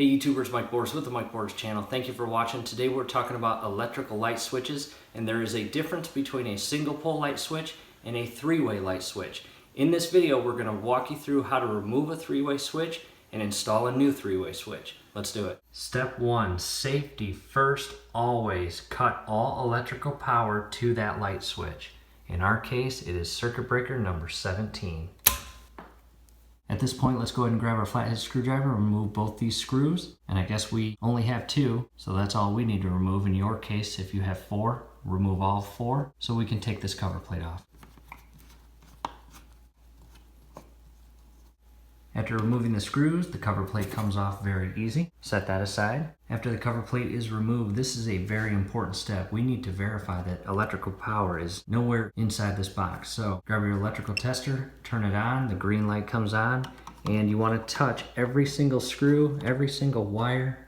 Hey YouTubers, Mike Boris with the Mike Boris channel. Thank you for watching. Today we're talking about electrical light switches, and there is a difference between a single pole light switch and a three-way light switch. In this video we're going to walk you through how to remove a three-way switch and install a new three-way switch. Let's do it. Step 1, safety first. Always cut all electrical power to that light switch. In our case it is circuit breaker number 17. At this point, let's go ahead and grab our flathead screwdriver and remove both these screws. And I guess we only have 2, so that's all we need to remove. In your case, if you have 4, remove all 4 so we can take this cover plate off. After removing the screws, the cover plate comes off very easy. Set that aside. After the cover plate is removed, this is a very important step. We need to verify that electrical power is nowhere inside this box. So grab your electrical tester, turn it on, the green light comes on, and you want to touch every single screw, every single wire.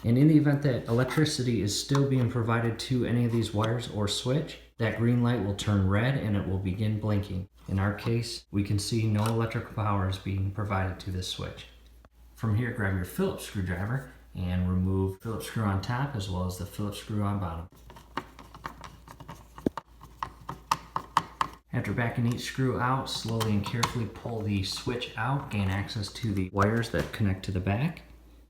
And in the event that electricity is still being provided to any of these wires or switch, that green light will turn red and it will begin blinking. In our case, we can see no electrical power is being provided to this switch. From here, grab your Phillips screwdriver and remove the Phillips screw on top as well as the Phillips screw on bottom. After backing each screw out, slowly and carefully pull the switch out, gain access to the wires that connect to the back.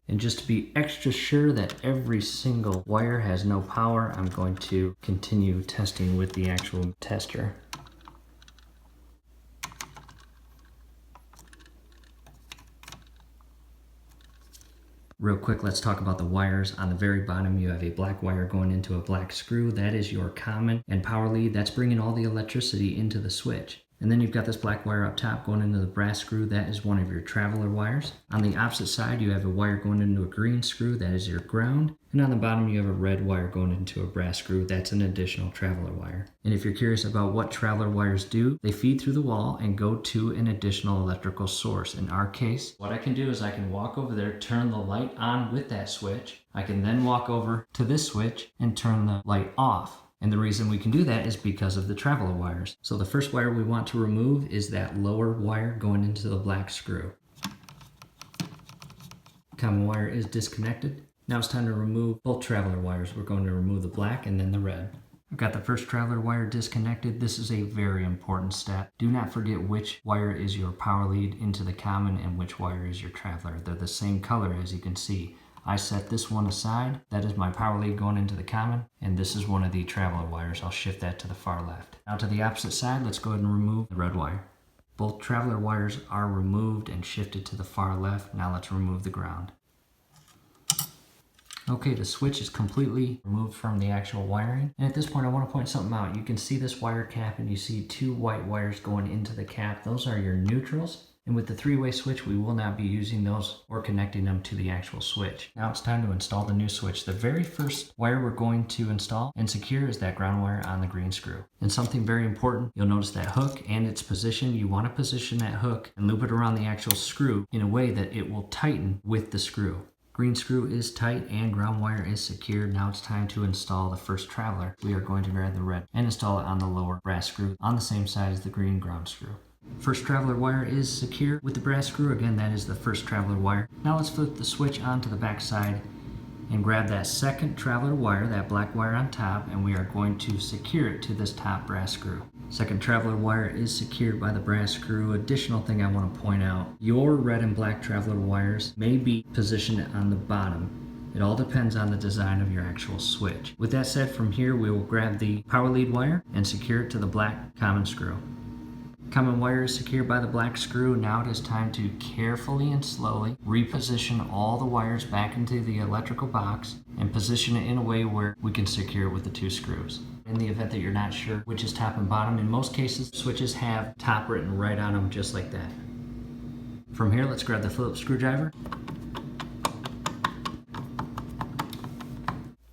And just to be extra sure that every single wire has no power, I'm going to continue testing with the actual tester. Real quick, let's talk about the wires. On the very bottom, you have a black wire going into a black screw. That is your common and power lead. That's bringing all the electricity into the switch. And then you've got this black wire up top going into the brass screw. That is one of your traveler wires. On the opposite side, you have a wire going into a green screw. That is your ground. And on the bottom, you have a red wire going into a brass screw. That's an additional traveler wire. And if you're curious about what traveler wires do, they feed through the wall and go to an additional electrical source. In our case, what I can do is I can walk over there, turn the light on with that switch. I can then walk over to this switch and turn the light off. And the reason we can do that is because of the traveler wires. So the first wire we want to remove is that lower wire going into the black screw. Common wire is disconnected. Now it's time to remove both traveler wires. We're going to remove the black and then the red. I've got the first traveler wire disconnected. This is a very important step. Do not forget which wire is your power lead into the common and which wire is your traveler. They're the same color as you can see. I set this one aside. That is my power lead going into the common, and this is one of the traveler wires. I'll shift that to the far left. Now to the opposite side, let's go ahead and remove the red wire. Both traveler wires are removed and shifted to the far left. Now let's remove the ground. Okay, the switch is completely removed from the actual wiring. And at this point, I want to point something out. You can see this wire cap and you see 2 white wires going into the cap. Those are your neutrals. And with the three-way switch, we will not be using those or connecting them to the actual switch. Now it's time to install the new switch. The very first wire we're going to install and secure is that ground wire on the green screw. And something very important, you'll notice that hook and its position. You want to position that hook and loop it around the actual screw in a way that it will tighten with the screw. Green screw is tight and ground wire is secured. Now it's time to install the first traveler. We are going to grab the red and install it on the lower brass screw on the same side as the green ground screw. First traveler wire is secure with the brass screw. Again, that is the first traveler wire. Now let's flip the switch onto the back side and grab that second traveler wire, that black wire on top, and we are going to secure it to this top brass screw. Second traveler wire is secured by the brass screw. Additional thing I want to point out, your red and black traveler wires may be positioned on the bottom. It all depends on the design of your actual switch. With that said, from here we will grab the power lead wire and secure it to the black common screw. Common wire is secured by the black screw. Now it is time to carefully and slowly reposition all the wires back into the electrical box and position it in a way where we can secure it with the 2 screws. In the event that you're not sure which is top and bottom, in most cases, switches have top written right on them just like that. From here, let's grab the Phillips screwdriver.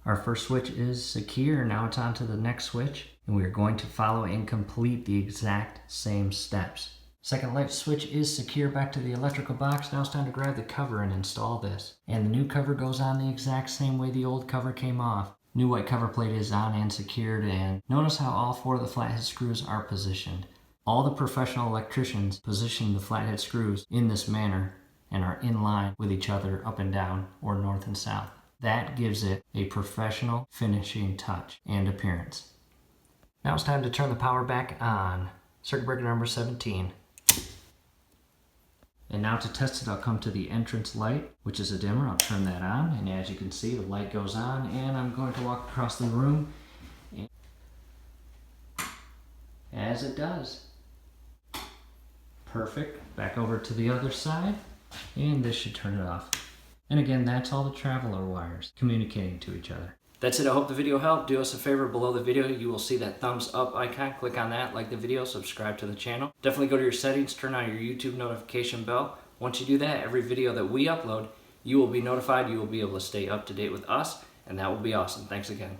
Our first switch is secure. Now it's on to the next switch, and we are going to follow and complete the exact same steps. Second light switch is secure back to the electrical box. Now it's time to grab the cover and install this. And the new cover goes on the exact same way the old cover came off. New white cover plate is on and secured, and notice how all 4 of the flathead screws are positioned. All the professional electricians position the flathead screws in this manner and are in line with each other up and down or north and south. That gives it a professional finishing touch and appearance. Now it's time to turn the power back on. Circuit breaker number 17. And now to test it, I'll come to the entrance light, which is a dimmer. I'll turn that on, and as you can see, the light goes on, and I'm going to walk across the room as it does. Perfect. Back over to the other side, and this should turn it off. And again, that's all the traveler wires communicating to each other. That's it. I hope the video helped. Do us a favor, below the video you will see that thumbs up icon. Click on that, like the video, subscribe to the channel. Definitely go to your settings, turn on your YouTube notification bell. Once you do that, every video that we upload, you will be notified. You will be able to stay up to date with us, and that will be awesome. Thanks again.